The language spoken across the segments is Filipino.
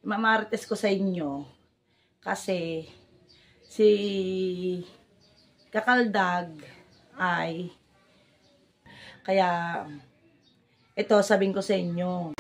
mamarites ko sa inyo kasi si Kakaldag ay kaya ito sabihin ko sa inyo.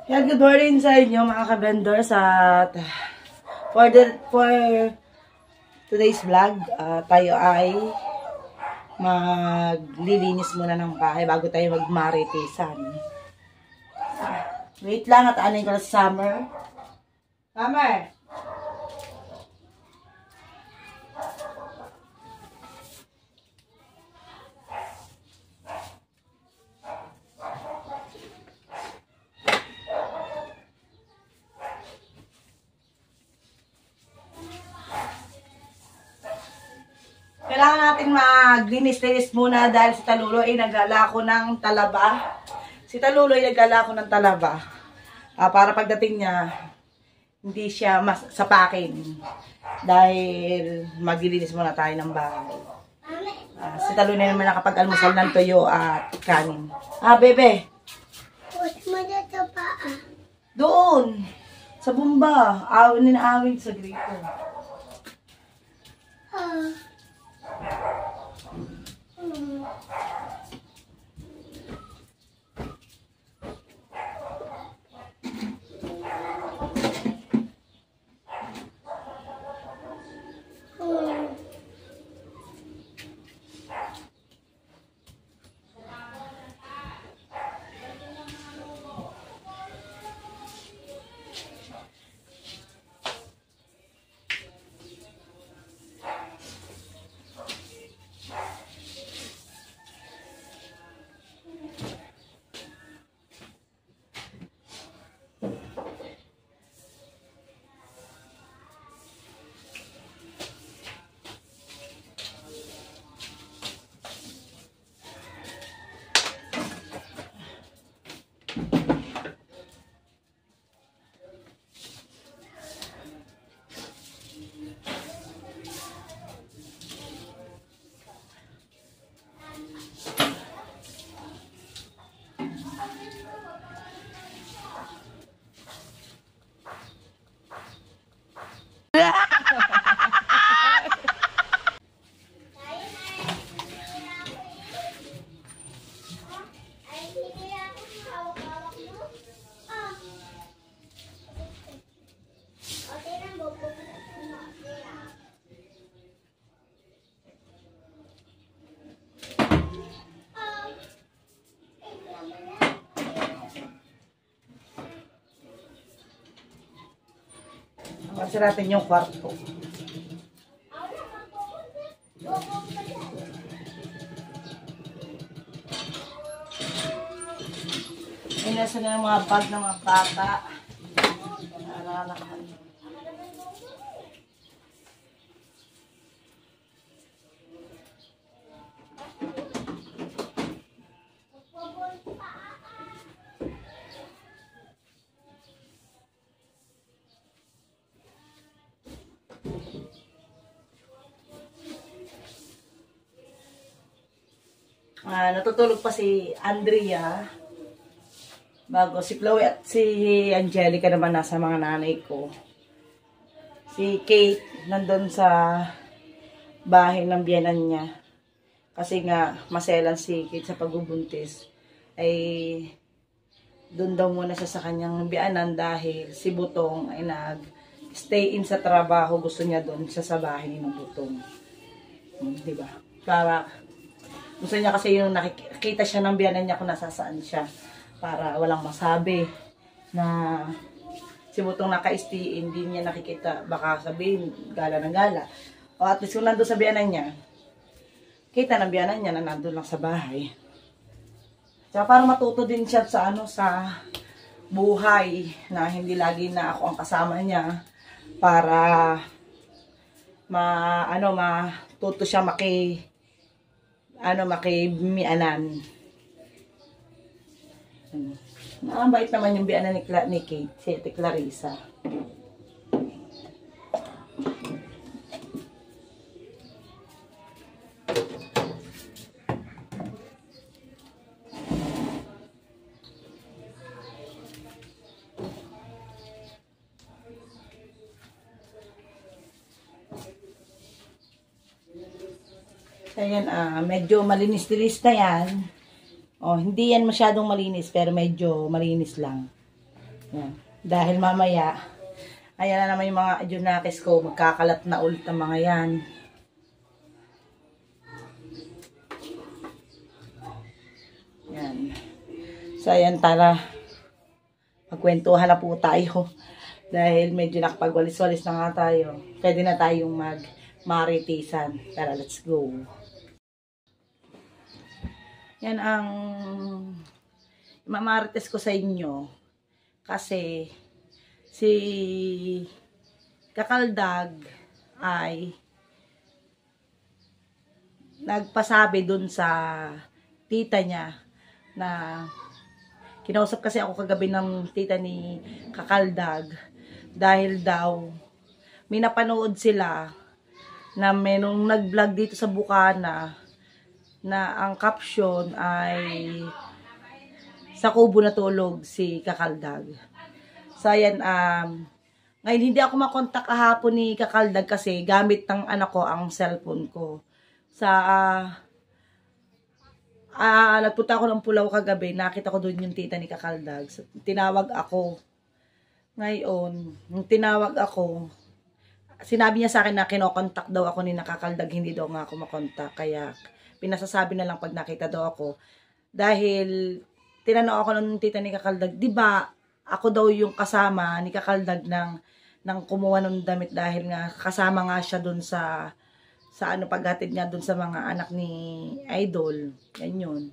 Yan, good morning sa inyo mga ka-vendors at for today's vlog, tayo ay maglilinis muna ng bahay bago tayo magmaritisan. Wait lang at anin ko na Summer. Summer! Kailangan natin maglinis-linis muna dahil si Talulo ay naglalako ng talaba. Si Talulo ay naglalako ng talaba. Para pagdating niya, hindi siya sapakin. Dahil maglilinis muna tayo ng bahay. Si Talulo na naman nakapag-almusal ng tuyo at kanin. Bebe. Doon. Sa bumba. Ninaawin sa grito. Kasi natin yung kwarto. Ay, nasa na yung mga bag ng mga bata. Nalalakan. Natutulog pa si Andrea. Bago si Chloe at si Angelica naman nasa mga nanay ko. Si Kate nandun sa bahay ng biyanan niya. Kasi nga maselan si Kate sa pagbubuntis. Ay doon daw muna siya sa kanyang biyanan dahil si Butong ay nag-stay in sa trabaho. Gusto niya doon siya sa bahay ng Butong. Diba? Para gusto niya kasi yung nakikita siya ng biyanan niya kung nasasaan siya. Para walang masabi na si Butong naka-stay, hindi niya nakikita, baka sabihin, gala ng gala. O at least kung nandun sa biyanan niya, kita ng biyanan niya na nandun lang sa bahay. Tsaka para matuto din siya sa sa buhay, na hindi lagi na ako ang kasama niya, para matuto siya makimianan. Bait naman yung biyanan ni Kate, si Ate Clarissa. Ayan, medyo malinis-linis na yan. Hindi yan masyadong malinis, pero medyo malinis lang. Yan. Dahil mamaya, ayan na naman yung mga adjunakis ko, magkakalat na ulit ang mga yan. Yan. So, ayan, tara. Magkwentuhan na po tayo. Dahil medyo nakapagwalis-walis na nga tayo. Pwede na tayong maritisan. Tara, let's go. Yan ang mamarites ko sa inyo. Kasi si Kakaldag ay nagpasabi dun sa tita niya na kinausap kasi ako kagabi ng tita ni Kakaldag dahil daw may napanood sila na mayroong nag-vlog dito sa Bukana na ang caption ay sa kubo natulog si Kakaldag. So ayan, ngayon hindi ako makontak kahapon ni Kakaldag kasi gamit ng anak ko ang cellphone ko. Nagpunta ako ng Pulaw kagabi, nakita ko doon yung tita ni Kakaldag. So, tinawag ako. Ngayon, nung tinawag ako, sinabi niya sa akin na kinokontak daw ako ni Kakaldag, hindi daw nga ako makontak. Kaya pinasasabi na lang pag nakita daw ako. Dahil tinanong ako ng tita ni Kakaldag, di ba ako daw yung kasama ni Kakaldag ng kumuha ng damit dahil nga kasama nga siya dun sa paghatid nga dun sa mga anak ni Idol. Yan yun.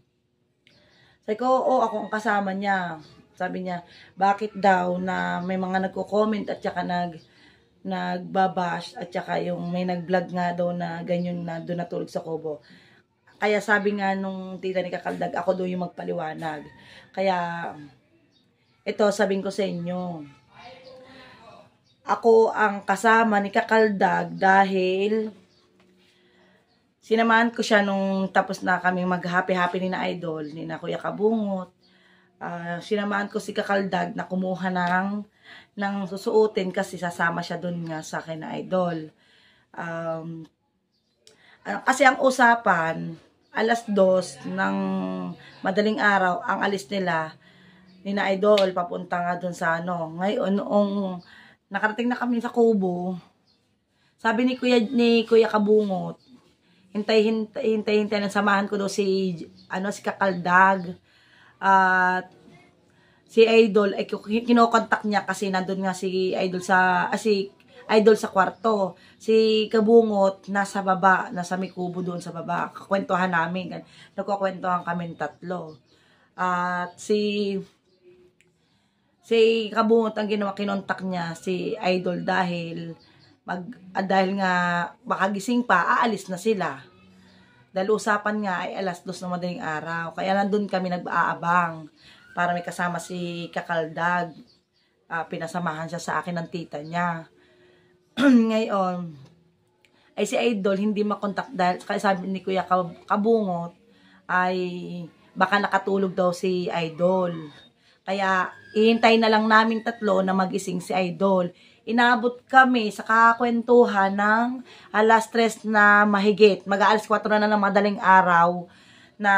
Sabi ko, oo, ako ang kasama niya. Sabi niya, bakit daw na may mga nagko-comment at saka nagbabash at saka yung may nag-vlog nga daw na ganyan na doon natulog sa kubo. Kaya sabi nga nung tita ni Kakaldag, ako daw yung magpaliwanag. Kaya, ito sabihin ko sa inyo, ako ang kasama ni Kakaldag dahil sinamahan ko siya nung tapos na kami mag-happy-happy ni na Idol, ni na Kuya Kabungot. Sinamahan ko si Kakaldag na kumuha ng susuotin kasi sasama siya dun nga sa akin na Idol. Kasi ang usapan, 2:00 ng madaling araw, ang alis nila ni na Idol, papunta nga dun sa Ngayon, noong nakarating na kami sa kubo, sabi ni Kuya Kabungot, hintayin ng samahan ko daw si Kakaldag. At si Idol, kinokontak niya kasi nandun nga si Idol sa kwarto. Si Kabungot nasa baba, nasa may kubo doon sa baba. Kakwentuhan namin. Nagkukwentuhan kami tatlo. At si Kabungot ang kinontak niya si Idol dahil nga baka gising pa, aalis na sila. Dahil usapan nga ay 2:00 na madaling araw. Kaya nandun kami nag-aabang para may kasama si Kakaldag. Pinasamahan siya sa akin ng tita niya. Ngayon, ay si Idol hindi makontak dahil kaya sabi ni Kuya Kabungot ay baka nakatulog daw si Idol. Kaya ihintay na lang namin tatlo na magising si Idol. Inabot kami sa kakwentuhan ng alas 3 na mahigit. Mag-aalas 4 na ng madaling araw na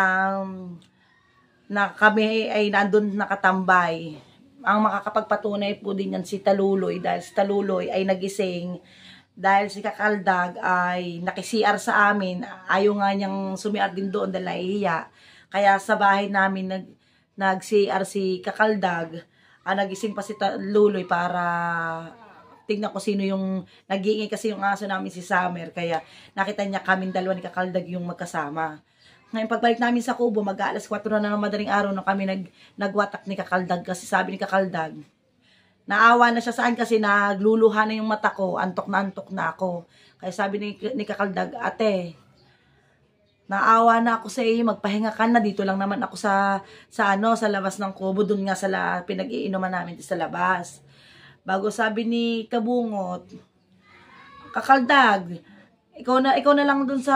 kami ay nandun nakatambay. Ang makakapagpatunay po din yan si Taluloy, dahil si Taluloy ay nagising dahil si Kakaldag ay nakisiar sa amin. Ayaw nga niyang sumiar din doon dahil nahihiya. Kaya sa bahay namin nag-CR si Kakaldag. Nagising pa si Taluloy para tingnan ko sino yung nag-iingay, kasi yung aso namin si Summer. Kaya nakita niya kaming dalawa ni Kakaldag yung magkasama. Ngayon pagbalik namin sa kubo, mag-aalas 4 na ng madaling araw na kami nagwatak ni Kakaldag, kasi sabi ni Kakaldag, naawa na siya saan kasi nagluluha na yung mata ko, antok na ako. Kaya sabi ni Kakaldag, ate, naawa na ako sa iyo, magpahinga ka na, dito lang naman ako sa labas ng kubo, dun nga sa pinag-iinuman namin sa labas. Bago sabi ni Kabungot, Kakaldag, ikaw na lang dun sa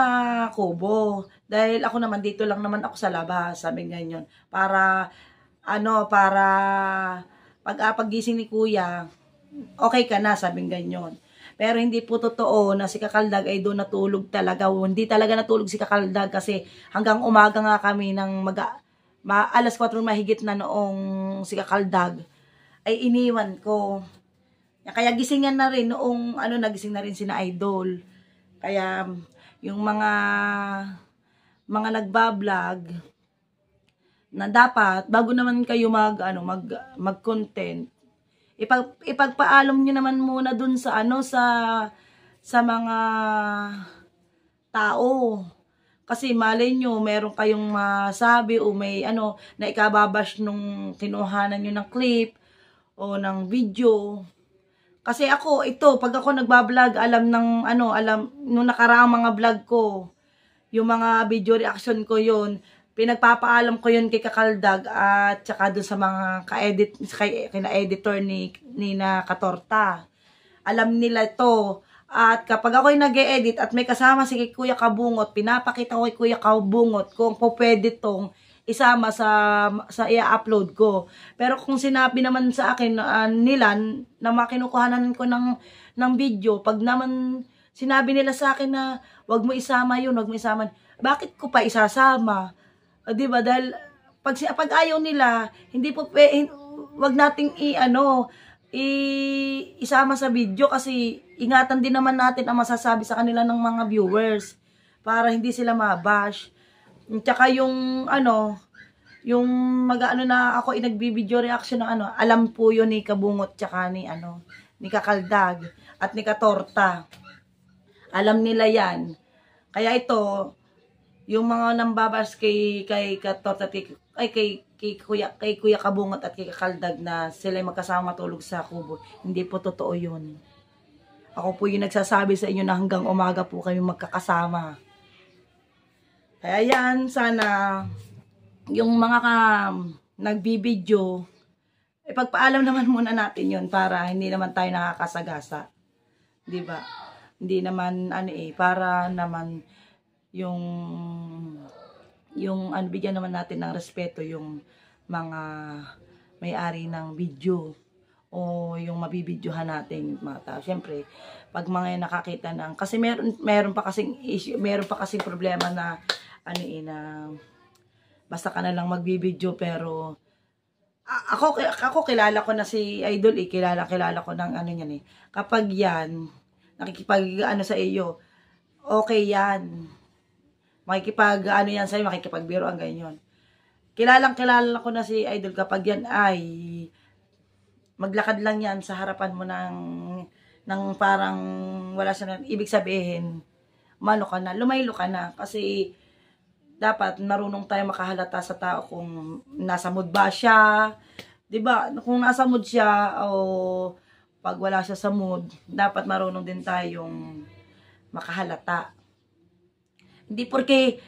kubo. Dahil ako naman, dito lang naman ako sa labas. Sabi ganyan. Para pag-gising ni kuya, okay ka na, sabi ganyan. Pero hindi po totoo na si Kakaldag ay doon natulog talaga. Hindi talaga natulog si Kakaldag kasi hanggang umaga nga kami ng alas 4 mahigit na noong si Kakaldag ay iniwan ko. Kaya gisingan na rin noong nagising na rin sina Idol. Kaya yung mga nagbablog na dapat bago naman kayo mag-content, ipagpaalam niyo naman muna dun sa sa mga tao. Kasi malay nyo, meron kayong masabi o may na ikababash nung kinuhanan nyo ng clip o ng video. Kasi ako, pag ako nagbablog, alam nung nakaraang mga vlog ko, yung mga video reaction ko yun, pinagpapaalam ko yun kay Kakaldag at saka dun sa mga kina-editor ni Nina Katorta. Alam nila to. At kapag ako'y nag-e-edit at may kasama si Kuya Kabungot, pinapakita ko kay Kuya Kabungot kung pwede tong isama sa i-upload ko. Pero kung sinabi naman sa akin nila na makinukuhanan ko ng video, pag naman sinabi nila sa akin na wag mo isama yun, wag mo isama, bakit ko pa isasama? Diba? Dahil pag ayaw nila, hindi po wag nating isama sa video, kasi ingatan din naman natin ang masasabi sa kanila ng mga viewers para hindi sila mabash. Tsaka yung yung na ako nagbibideo reaction ng alam po yun ni Kabungot tsaka ni Kakaldag at ni Katorta. Alam nila yan. Kaya ito, yung mga nambabash kay Katorta at kay Kuya Kabungot at kay Kakaldag na sila magkasama matulog sa kubo, hindi po totoo yun. Ako po yung nagsasabi sa inyo na hanggang umaga po kami magkakasama. Kaya yan, sana yung mga nagbibideo, ipagpaalam naman muna natin yun para hindi naman tayo nakakasagasa. Diba? Hindi naman, para naman yung bigyan naman natin ng respeto yung mga may-ari ng video o yung mabibidyohan natin mga tao. Siyempre, pag mga nakakita ng, kasi meron pa kasing issue, meron pa kasing problema na na basta ka na lang magbibideo, pero ako kilala ko na si Idol kilala ko ng yan kapag yan nakikipag sa iyo, okay yan, makikipag yan sa'yo, makikipagbiro ang ganyan. Kilala ko na si Idol kapag yan ay maglakad lang yan sa harapan mo ng parang wala siya, ibig sabihin lumaylo ka na, kasi dapat marunong tayo makahalata sa tao kung nasa mood ba siya, 'di ba? Kung nasa mood siya o pag wala siya sa mood, dapat marunong din tayong makahalata. Hindi porke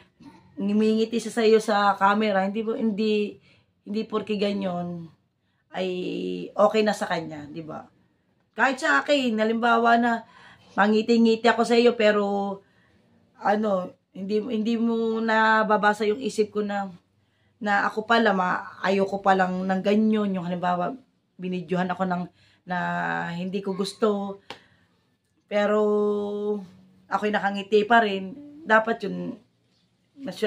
ngumingiti siya sa iyo sa camera, hindi porke ganyon ay okay na sa kanya, 'di ba? Kahit sa akin, halimbawa na mangiti-ngiti ako sa iyo pero Hindi mo nababasa yung isip ko na ako pala ayoko pa lang ng ganyan, yung halimbawa binidyohan ako na hindi ko gusto, pero ako'y nakangiti pa rin. Dapat yun,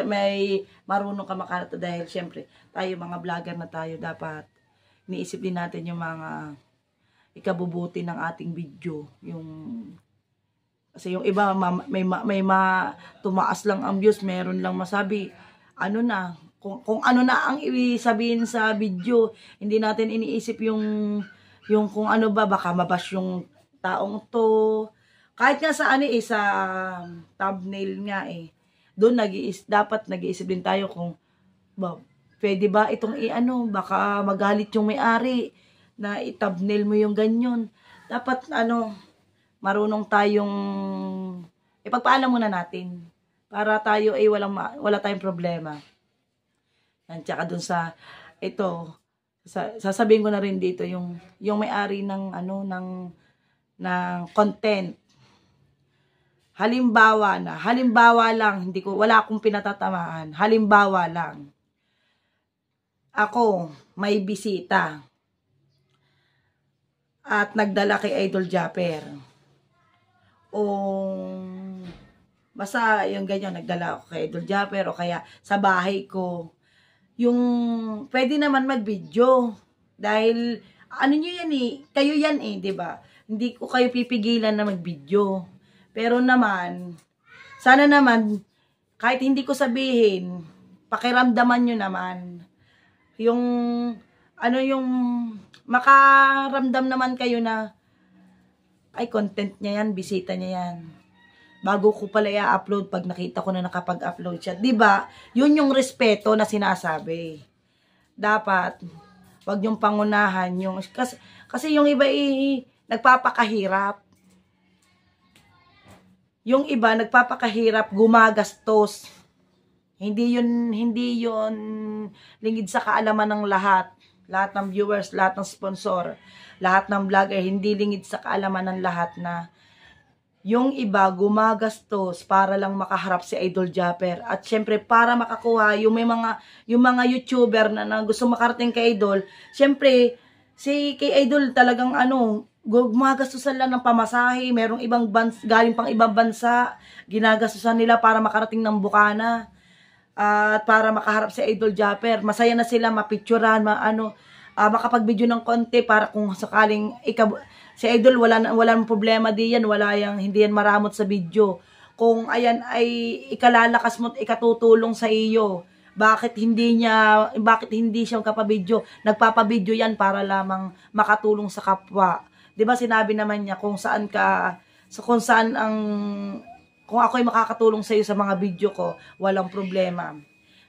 may marunong ka makalat dahil syempre tayo mga vlogger na tayo, dapat iniisip din natin yung mga ikabubuti ng ating video. Kasi yung iba may tumaas lang ang views, meron lang masabi ano na, kung ano na ang sabihin sa video. Hindi natin iniisip yung kung ano ba, baka mabash yung taong to. Kahit nga sa sa thumbnail nga doon dapat nag-iisip din tayo kung pwede ba itong baka magalit yung may-ari na i-thumbnail mo yung ganyan. Dapat marunong tayong ipagpaalam muna natin para tayo wala tayong problema. Yan, tsaka dun sa sasabihin ko na rin dito yung may-ari ng content. Halimbawa lang, wala akong pinatatamaan. Halimbawa lang, ako may bisita at nagdala kay Idol Japper, o basta yung ganyan, nagdala ako kay Idol Japper o kaya sa bahay ko, yung pwede naman mag-video dahil nyo yan kayo yan di ba? Hindi ko kayo pipigilan na mag-video. Pero naman, sana naman, kahit hindi ko sabihin, pakiramdaman nyo naman. Yung makaramdam naman kayo na, ay, content niya yan, bisita niya yan. Bago ko pala i-upload, pag nakita ko na nakapag-upload siya. Diba? Yun yung respeto na sinasabi. Dapat, wag yung pangunahan. Kasi yung iba nagpapakahirap. Yung iba nagpapakahirap, gumagastos. Hindi yun lingid sa kaalaman ng lahat. Lahat ng viewers, lahat ng sponsor, lahat ng vlogger, hindi lingid sa kaalaman ng lahat na yung iba gumagastos para lang makaharap si Idol Japper. At syempre para makakuha yung mga YouTuber na gusto makarating kay Idol, syempre kay Idol talagang gumagastusan lang ng pamasahe. Merong galing pang ibang bansa, ginagastusan nila para makarating ng Bukana. At para makaharap si Idol Japper, masaya na sila mapicturean, makapag-video ng konti para kung sakaling si Idol walang problema diyan, hindi yan maramot sa video. Kung ayan ay ikalalakas mo at ikatutulong sa iyo, bakit hindi siya magpapabidyo? Nagpapabidyo yan para lamang makatulong sa kapwa. 'Di ba sinabi naman niya kung ako'y makakatulong sa iyo sa mga video ko, walang problema.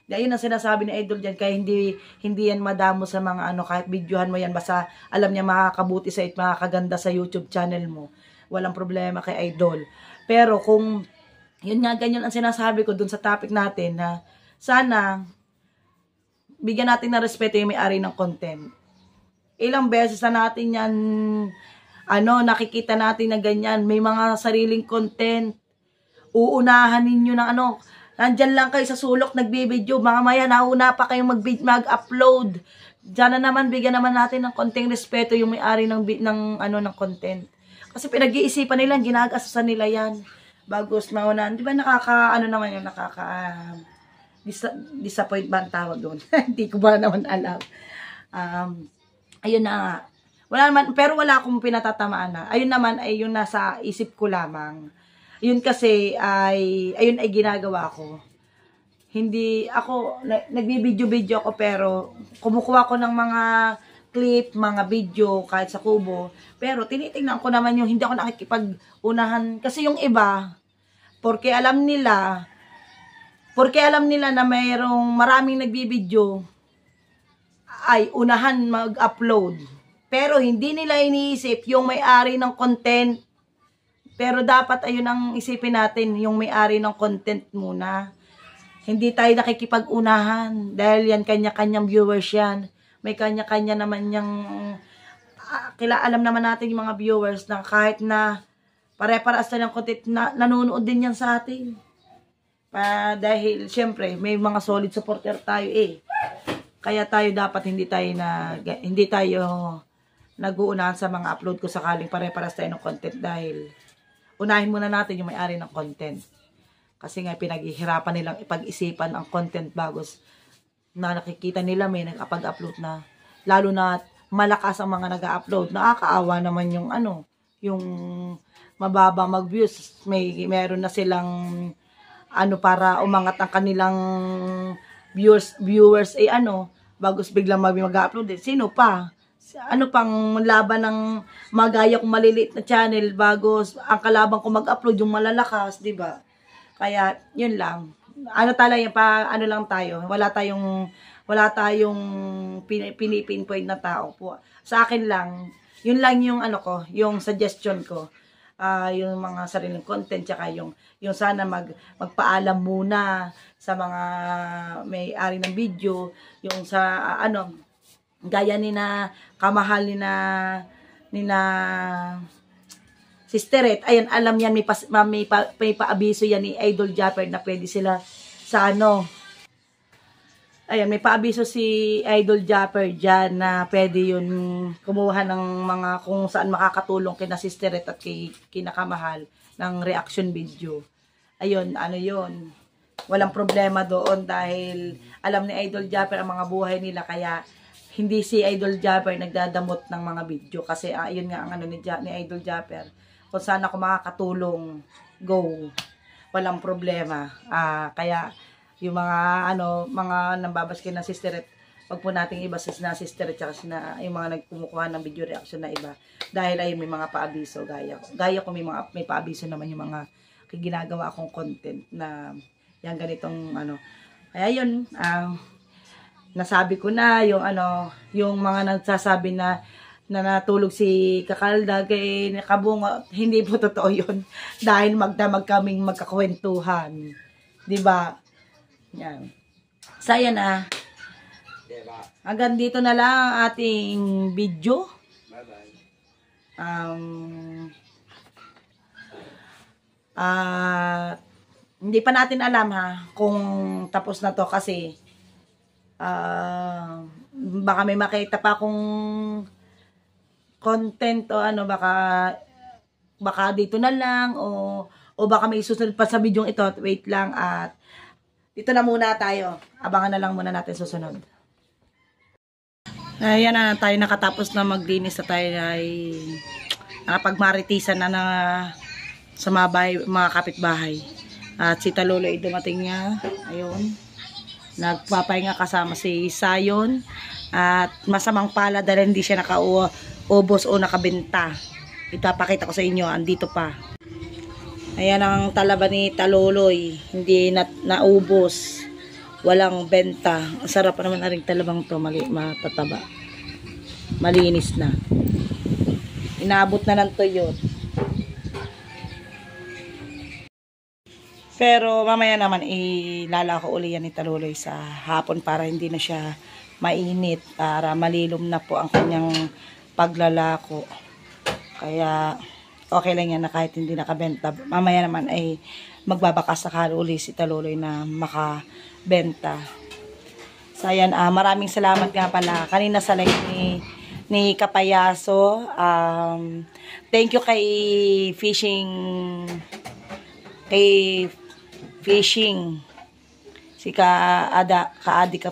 Ayun ang sinasabi ni Idol diyan, kaya hindi yan madamo sa mga kahit videohan mo yan, basta alam niya makakabuti sa makakaganda sa YouTube channel mo. Walang problema kay Idol. Pero kung yun nga ganyan ang sinasabi ko dun sa topic natin, na sana bigyan natin ng respeto yung may-ari ng content. Ilang beses na natin yan nakikita natin na ganyan, may mga sariling content. Uunahan ninyo ng nandyan lang kayo sa sulok nagbibideo, mamaya nauna pa kayong mag-upload. Diyan naman, bigyan naman natin ng konting respeto yung may-ari ng content. Kasi pinag-iisipan nila, ginagastusan nila yan. Bagos maunahan. Di ba disappoint ba ang tawag doon? Hindi ko ba naman alam. Ayun na nga. Pero wala akong pinatatamaan na. Ayun naman ay yung nasa isip ko lamang. Yun kasi ayun ay ginagawa ko. Hindi ako, nagbibideo-video ako, pero kumukuha ko ng mga clip, mga video, kahit sa kubo. Pero tinitingnan ko naman yung hindi ako nakikipag-unahan. Kasi yung iba, porque alam nila na mayroong maraming nagbibideo, ay unahan mag-upload. Pero hindi nila iniisip yung may-ari ng content. Pero dapat ayun ang isipin natin, yung may-ari ng content muna. Hindi tayo nakikipag-unahan dahil yan kanya-kanyang viewers yan. May kanya-kanya naman yung alam naman natin yung mga viewers na kahit na pare-paras na ng content, nanonood din yan sa atin. Dahil syempre may mga solid supporter tayo eh. Kaya tayo dapat hindi tayo nag-uunahan sa mga upload ko sakaling pare-paras tayo ng content dahil unahin muna natin yung may-ari ng content. Kasi nga pinaghihirapan nilang ipag-isipan ang content bago na nakikita nila may nag-upload na. Lalo na malakas ang mga nag-upload. Nakakaawa naman yung yung mababa mag-views. Meron na silang para umangat ang kanilang viewers bagos biglang mag-upload. Sino pa? Ano pang laban ng magaya kong maliliit na channel bago ang kalaban ko mag-upload yung malalakas, di ba? Kaya yun lang. Lang tayo. Wala tayong pinipinpoint na tao po. Sa akin lang, yun lang yung yung suggestion ko. Yung mga sariling content tsaka yung sana magpaalam muna sa mga may-ari ng video, yung sa gaya ni na kamahal ni na Sisteret. Ayan, alam yan, may paabiso yan ni Idol Japper na pwede sila sa ayan, may paabiso si Idol Japper dyan na pwede yun kumuha ng mga kung saan makakatulong kina Sisteret at kinakamahal ng reaction video. Ayun, yun. Walang problema doon dahil alam ni Idol Japper ang mga buhay nila kaya hindi si Idol Japper nagdadamot ng mga video kasi yun nga ang ni Idol Japper. Kung saan ako makakatulong, go. Walang problema. Kaya yung mga nambabaskin ng Sisteret, wag po nating iba na Sisteret tsaka yung mga nagkumukuha ng video reaction na iba. Dahil ayun may mga paabiso gaya ko may paabiso naman yung mga ginagawa akong content na yung ganitong Kaya yun, nasabi ko na yung mga nagsasabi na natulog si Kakaldag kay Kabunga, hindi po totoo yun dahil magdamag kaming magkakwentuhan, di ba? Yan. Saya na. Hanggang dito na lang ang ating video. Hindi pa natin alam kung tapos na to kasi baka may makita pa akong content o baka dito na lang o baka may susunod pa sa video ito. Wait lang at dito na muna tayo. Abangan na lang muna natin susunod. Ayan na tayo nakatapos na maglinis na tayo ay nakapagmaritisan na sa mga kapitbahay. At si Talolo ay dumating niya. Ayun. Nagpapahinga kasama si Sayon. At masamang pala dahil hindi siya nakaubos o nakabenta. Ipapakita ko sa inyo. Andito pa. Ayan ang talaba ni Taloloy. Hindi naubos. Walang benta. Ang sarap naman na rin talabang to. Matataba. Malinis na. Inaabot na ng tuyot. Pero mamaya naman ilalako uli yan ni Taloloy sa hapon para hindi na siya mainit. Para malilom na po ang kanyang paglalako. Kaya okay lang yan na kahit hindi nakabenta. Mamaya naman ay magbabakas sakali uli si Taloloy na makabenta. So ayan, maraming salamat nga pala. Kanina sa live ni Kapayaso. Thank you kay Fishing. Si Kaadik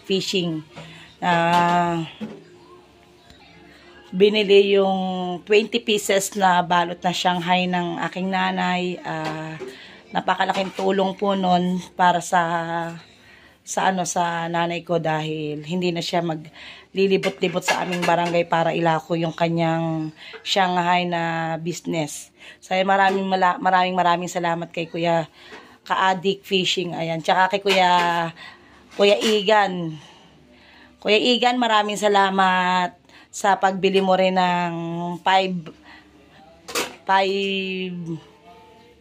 Fishing. Binili yung 20 pieces na balot na Shanghai ng aking nanay. Napakalaking tulong po nun para sa nanay ko dahil hindi na siya maglilibot-libot sa aming barangay para ilako yung kanyang Shanghai na business. So maraming salamat kay Kuya Kaadik Fishing. Ayan, tsaka kay Kuya Igan. Kuya Igan, maraming salamat sa pagbili mo rin ng 5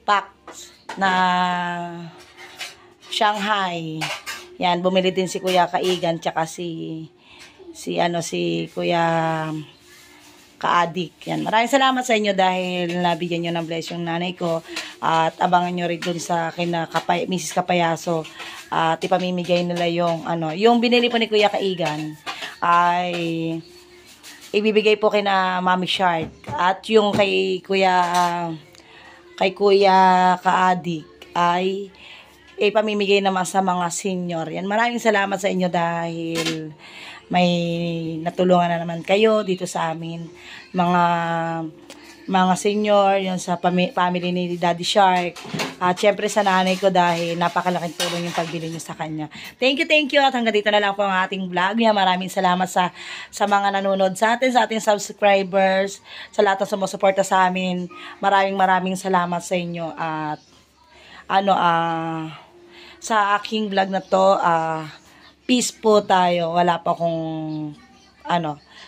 packs na Shanghai. Yan, bumili din si Kuya Kaigan tsaka si Kuya ka-addict. Yan. Maraming salamat sa inyo dahil nabigyan nyo ng bless yung nanay ko. At abangan nyo rin dun sa kina Mrs. Kapayaso. At ipamimigay nila yung, yung binili po ni Kuya Kaigan ay ibibigay po kina Mami Shark. At yung kay Kuya Ka-addict ay ipamimigay naman sa mga senior. Yan, maraming salamat sa inyo dahil may natulungan na naman kayo dito sa amin. Mga senior, yun sa family ni Daddy Shark. At syempre sa nanay ko dahil napakalaking tulong yung pagbili niyo sa kanya. Thank you. At hanggang dito na lang po ang ating vlog. Yan, maraming salamat sa mga nanonood sa ating subscribers, sa lahat ng sumusuporta sa amin. Maraming salamat sa inyo. At sa aking vlog na to, peace po tayo. Wala pa akong,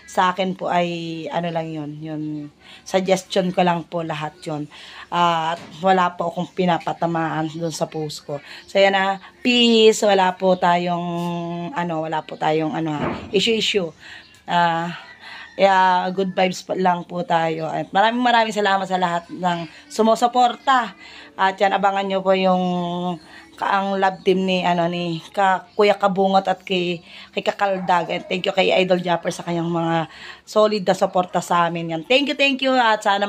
sa akin po ay, lang yun, suggestion ko lang po lahat yun. At wala po akong pinapatamaan dun sa post ko. So, yan na, peace. Wala po tayong, issue. Good vibes lang po tayo. At maraming salamat sa lahat ng sumusuporta. At yan, abangan nyo po yung ang love team ni Kuya Kabungot at kay Kakaldag. And thank you kay Idol Japper sa kanyang mga solid na suporta sa amin. Yan. Thank you. At sana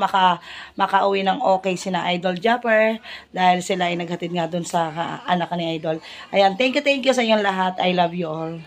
makauwi ng okay sina Idol Japper dahil sila ay naghatid nga dun sa anak ni Idol. Ayan, thank you sa inyong lahat. I love you all.